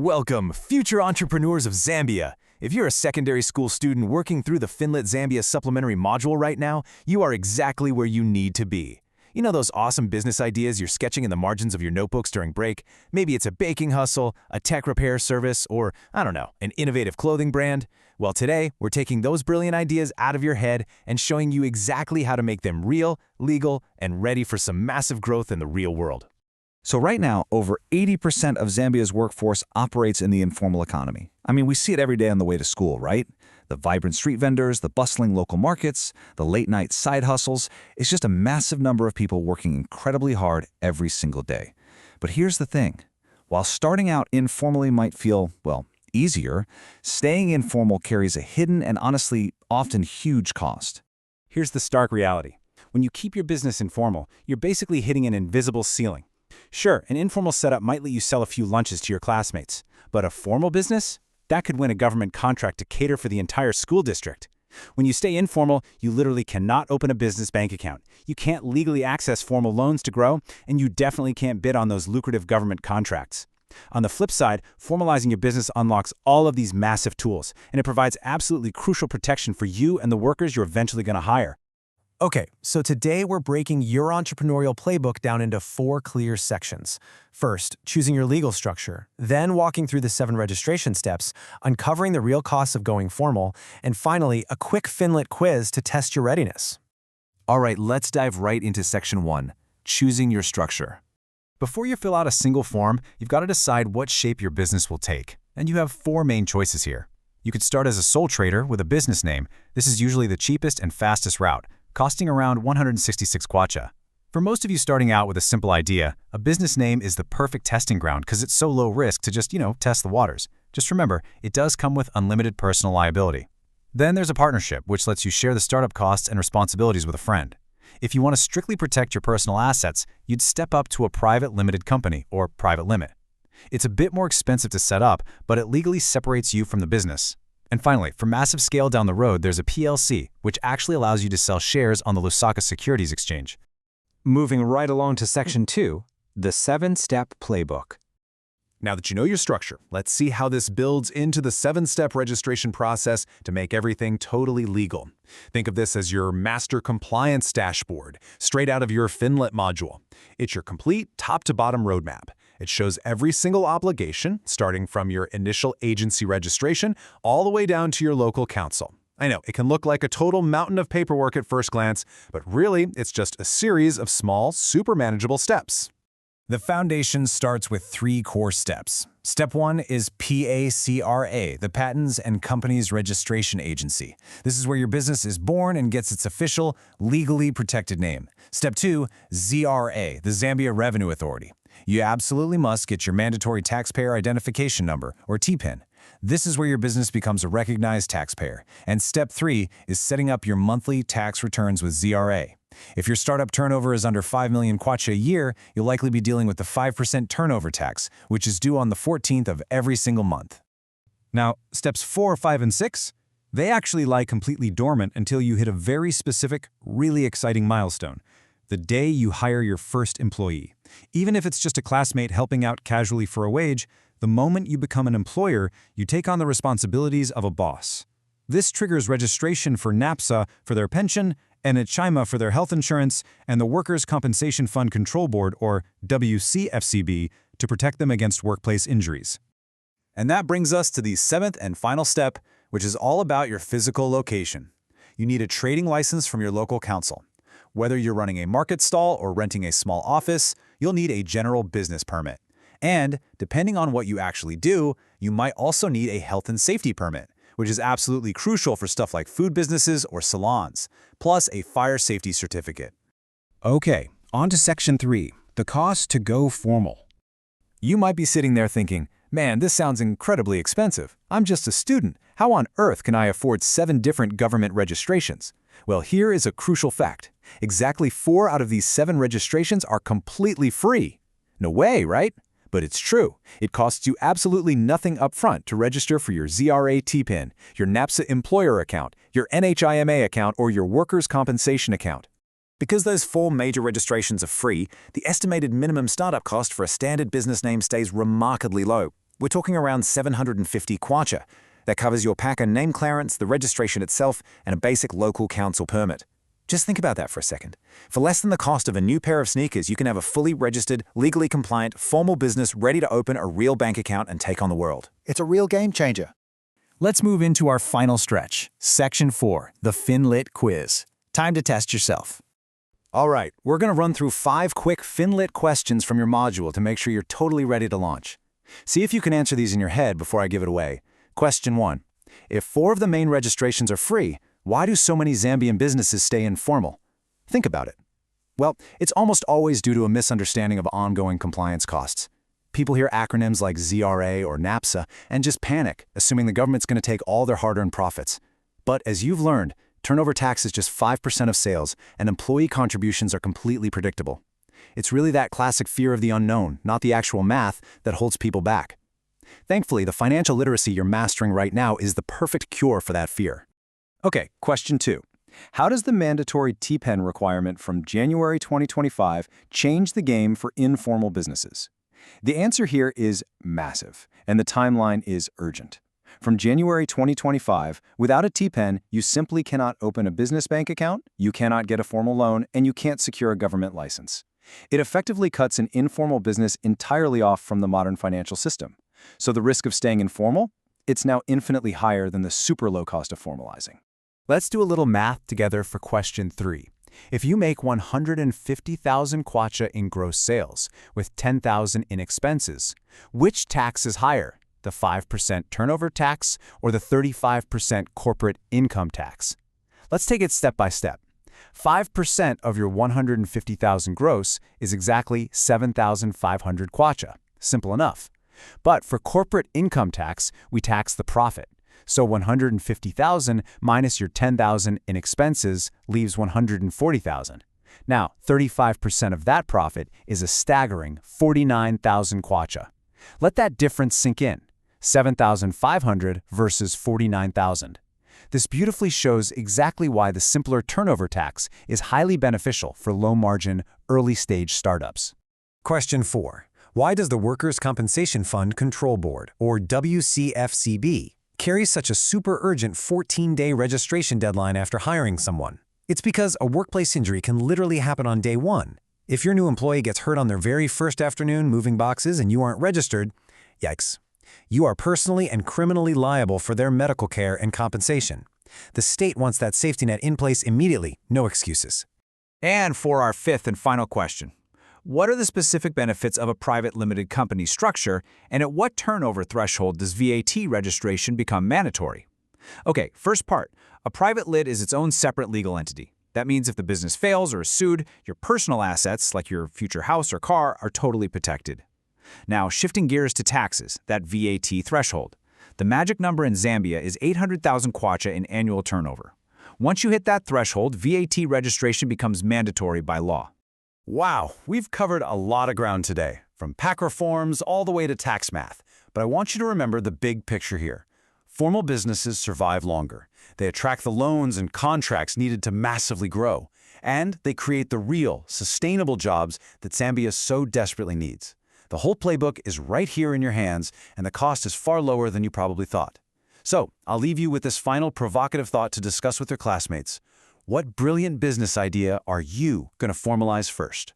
Welcome, future entrepreneurs of Zambia. If you're a secondary school student working through the Finlit Zambia supplementary module right now, you are exactly where you need to be. You know those awesome business ideas you're sketching in the margins of your notebooks during break? Maybe it's a baking hustle, a tech repair service, or, I don't know, an innovative clothing brand? Well, today, we're taking those brilliant ideas out of your head and showing you exactly how to make them real, legal, and ready for some massive growth in the real world. So right now, over 80% of Zambia's workforce operates in the informal economy. I mean, we see it every day on the way to school, right? The vibrant street vendors, the bustling local markets, the late-night side hustles. It's just a massive number of people working incredibly hard every single day. But here's the thing. While starting out informally might feel, well, easier, staying informal carries a hidden and honestly often huge cost. Here's the stark reality. When you keep your business informal, you're basically hitting an invisible ceiling. Sure, an informal setup might let you sell a few lunches to your classmates, but a formal business? That could win a government contract to cater for the entire school district. When you stay informal, you literally cannot open a business bank account. You can't legally access formal loans to grow, and you definitely can't bid on those lucrative government contracts. On the flip side, formalizing your business unlocks all of these massive tools, and it provides absolutely crucial protection for you and the workers you're eventually going to hire. Okay, so today we're breaking your entrepreneurial playbook down into 4 clear sections. First, choosing your legal structure, then walking through the 7 registration steps, uncovering the real costs of going formal, and finally, a quick Finlit quiz to test your readiness. All right, let's dive right into Section 1, choosing your structure. Before you fill out a single form, you've got to decide what shape your business will take. And you have 4 main choices here. You could start as a sole trader with a business name. This is usually the cheapest and fastest route, costing around 166 kwacha. For most of you starting out with a simple idea, a business name is the perfect testing ground because it's so low risk to just, test the waters. Just remember, it does come with unlimited personal liability. Then there's a partnership, which lets you share the startup costs and responsibilities with a friend. If you want to strictly protect your personal assets, you'd step up to a private limited company or private limit. It's a bit more expensive to set up, but it legally separates you from the business. And finally, for massive scale down the road, there's a PLC, which actually allows you to sell shares on the Lusaka Securities Exchange. Moving right along to Section 2, the 7-step playbook. Now that you know your structure, let's see how this builds into the 7-step registration process to make everything totally legal. Think of this as your master compliance dashboard, straight out of your Finlit module. It's your complete top-to-bottom roadmap. It shows every single obligation, starting from your initial agency registration all the way down to your local council. I know, it can look like a total mountain of paperwork at first glance, but really, it's just a series of small, super manageable steps. The foundation starts with 3 core steps. Step 1 is PACRA, the Patents and Companies Registration Agency. This is where your business is born and gets its official, legally protected name. Step 2, ZRA, the Zambia Revenue Authority. You absolutely must get your mandatory taxpayer identification number, or TPIN. This is where your business becomes a recognized taxpayer. And step 3 is setting up your monthly tax returns with ZRA. If your startup turnover is under 5 million kwacha a year, you'll likely be dealing with the 5% turnover tax, which is due on the 14th of every single month. Now, steps 4, 5, and 6, they actually lie completely dormant until you hit a very specific, really exciting milestone: the day you hire your first employee. Even if it's just a classmate helping out casually for a wage, the moment you become an employer, you take on the responsibilities of a boss. This triggers registration for NAPSA for their pension, and Chima for their health insurance, and the Workers' Compensation Fund Control Board, or WCFCB, to protect them against workplace injuries. And that brings us to the 7th and final step, which is all about your physical location. You need a trading license from your local council. Whether you're running a market stall or renting a small office, you'll need a general business permit. And, depending on what you actually do, you might also need a health and safety permit, which is absolutely crucial for stuff like food businesses or salons, plus a fire safety certificate. Okay, on to Section 3, the cost to go formal. You might be sitting there thinking, man, this sounds incredibly expensive. I'm just a student. How on earth can I afford 7 different government registrations? Well, here is a crucial fact. Exactly 4 out of these 7 registrations are completely free. No way, right? But it's true. It costs you absolutely nothing upfront to register for your ZRA TPIN, your NAPSA employer account, your NHIMA account, or your workers' compensation account. Because those 4 major registrations are free, the estimated minimum startup cost for a standard business name stays remarkably low. We're talking around 750 kwacha. That covers your packer name clearance, the registration itself, and a basic local council permit. Just think about that for a second. For less than the cost of a new pair of sneakers, you can have a fully registered, legally compliant, formal business ready to open a real bank account and take on the world. It's a real game changer. Let's move into our final stretch, Section 4, the FinLit quiz. Time to test yourself. All right, we're going to run through 5 quick FinLit questions from your module to make sure you're totally ready to launch. See if you can answer these in your head before I give it away. Question 1. If 4 of the main registrations are free, why do so many Zambian businesses stay informal? Think about it. Well, it's almost always due to a misunderstanding of ongoing compliance costs. People hear acronyms like ZRA or NAPSA and just panic, assuming the government's going to take all their hard-earned profits. But as you've learned, turnover tax is just 5% of sales, and employee contributions are completely predictable. It's really that classic fear of the unknown, not the actual math, that holds people back. Thankfully, the financial literacy you're mastering right now is the perfect cure for that fear. Okay, question 2. How does the mandatory TPEN requirement from January 2025 change the game for informal businesses? The answer here is massive, and the timeline is urgent. From January 2025, without a TPEN, you simply cannot open a business bank account, you cannot get a formal loan, and you can't secure a government license. It effectively cuts an informal business entirely off from the modern financial system. So the risk of staying informal? It's now infinitely higher than the super low cost of formalizing. Let's do a little math together for question 3. If you make 150,000 kwacha in gross sales with 10,000 in expenses, which tax is higher, the 5% turnover tax or the 35% corporate income tax? Let's take it step by step. 5% of your 150,000 gross is exactly 7,500 kwacha. Simple enough. But for corporate income tax, we tax the profit. So 150,000 minus your 10,000 in expenses leaves 140,000. Now, 35% of that profit is a staggering 49,000 kwacha. Let that difference sink in. 7,500 versus 49,000. This beautifully shows exactly why the simpler turnover tax is highly beneficial for low-margin, early-stage startups. Question 4. Why does the Workers' Compensation Fund Control Board, or WCFCB, carry such a super urgent 14-day registration deadline after hiring someone? It's because a workplace injury can literally happen on day 1. If your new employee gets hurt on their very first afternoon moving boxes and you aren't registered, yikes. You are personally and criminally liable for their medical care and compensation. The state wants that safety net in place immediately, no excuses. And for our 5th and final question. What are the specific benefits of a private limited company structure, and at what turnover threshold does VAT registration become mandatory? Okay, first part. A private lit is its own separate legal entity. That means if the business fails or is sued, your personal assets, like your future house or car, are totally protected. Now, shifting gears to taxes, that VAT threshold. The magic number in Zambia is 800,000 kwacha in annual turnover. Once you hit that threshold, VAT registration becomes mandatory by law. Wow, we've covered a lot of ground today, from PAC reforms all the way to tax math. But I want you to remember the big picture here. Formal businesses survive longer. They attract the loans and contracts needed to massively grow. And they create the real, sustainable jobs that Zambia so desperately needs. The whole playbook is right here in your hands, and the cost is far lower than you probably thought. So, I'll leave you with this final provocative thought to discuss with your classmates. What brilliant business idea are you going to formalize first?